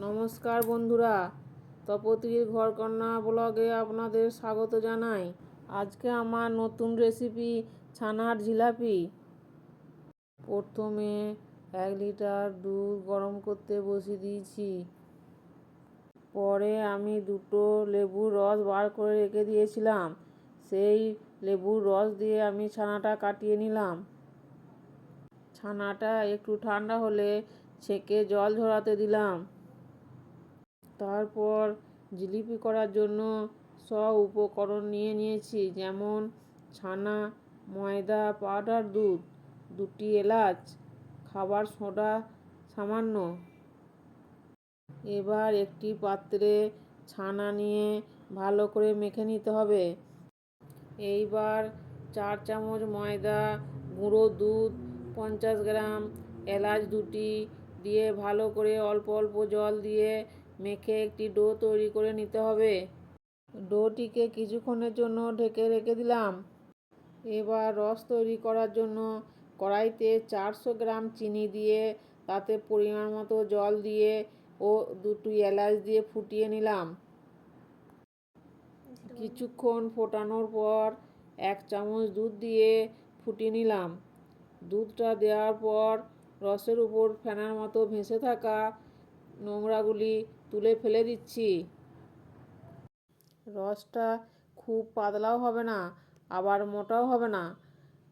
নমস্কার বন্ধুরা, তপতির ঘরকন্না ব্লগে আপনাদের স্বাগত জানাই। আজকে আমার নতুন রেসিপি ছানার জিলাপি। প্রথমে 1 লিটার দুধ গরম করতে বসিয়ে দিয়েছি। পরে আমি 2টো লেবুর রস বার করে রেখে দিয়েছিলাম, সেই লেবুর রস দিয়ে আমি ছানাটা কাটিয়ে নিলাম। ছানাটা একটু ঠান্ডা হলে ছেঁকে জল ঝরাতে দিলাম। তারপর জিলিপি করার জন্য সব উপকরণ নিয়ে নিয়েছি, যেমন ছানা, ময়দা, পাউডার দুধ, 2টি এলাচ, খাবার সোডা সামান্য। এবার একটি পাত্রে ছানা নিয়ে ভালো করে মেখে নিতে হবে। এইবার 4 চামচ ময়দা, গুঁড়ো দুধ 50 গ্রাম, এলাচ 2টি দিয়ে ভালো করে অল্প অল্প জল দিয়ে মেখে একটি ডো তৈরি করে নিতে হবে। ডোটিকে কিছুক্ষণের জন্য ঢেকে রেখে দিলাম। এবার রস তৈরি করার জন্য কড়াইতে 400 গ্রাম চিনি দিয়ে তাতে পরিমাণ মতো জল দিয়ে ও 2টি এলাচ দিয়ে ফুটিয়ে নিলাম। কিছুক্ষণ ফোটানোর পর 1 চামচ দুধ দিয়ে ফুটিয়ে নিলাম। দুধটা দেওয়ার পর রসের উপর ফেনার মতো ভেসে থাকা নোংরাগুলি তুলে ফেলে দিচ্ছি। রসটা খুব পাতলাও হবে না, আবার মোটাও হবে না।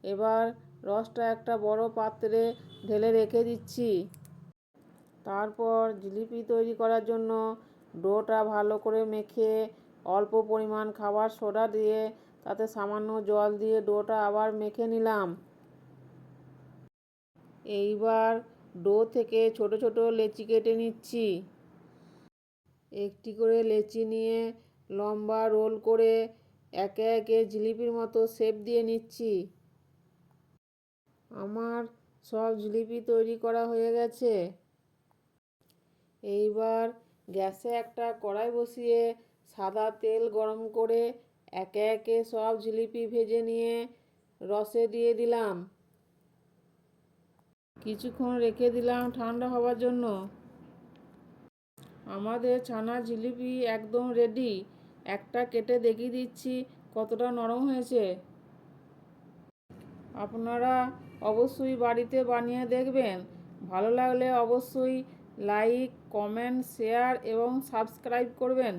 এবার রসটা একটা বড় পাত্রে ঢেলে রেখে দিচ্ছি। তারপর জিলিপি তৈরি করার জন্য ডোটা ভালো করে মেখে অল্প পরিমাণ খাবার সোডা দিয়ে তাতে সামান্য জল দিয়ে ডোটা আবার মেখে নিলাম। এইবার ডো থেকে ছোট ছোট লেচি কেটে নিচ্ছি। একটি করে লেচি নিয়ে লম্বা রোল করে একে একে জিলিপির মতো শেপ দিয়ে নিচ্ছি। আমার সব জিলিপি তৈরি করা হয়ে গেছে। এইবার গ্যাসে একটা কড়াই বসিয়ে সাদা তেল গরম করে একে একে সব জিলিপি ভেজে নিয়ে রসে দিয়ে দিলাম। কিছুক্ষণ রেখে দিলাম ঠান্ডা হওয়ার জন্য। আমাদের ছানার জিলিপি একদম রেডি। একটা কেটে দেখিয়ে দিচ্ছি কতটা নরম হয়েছে। আপনারা অবশ্যই বাড়িতে বানিয়ে দেখবেন। ভালো লাগলে অবশ্যই লাইক, কমেন্ট, শেয়ার এবং সাবস্ক্রাইব করবেন।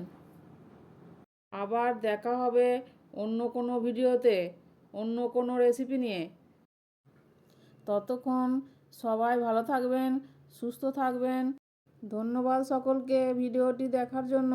আবার দেখা হবে অন্য কোনো ভিডিওতে, অন্য কোনো রেসিপি নিয়ে। ততক্ষণ সবাই ভালো থাকবেন, সুস্থ থাকবেন। ধন্যবাদ সকলকে ভিডিওটি দেখার জন্য।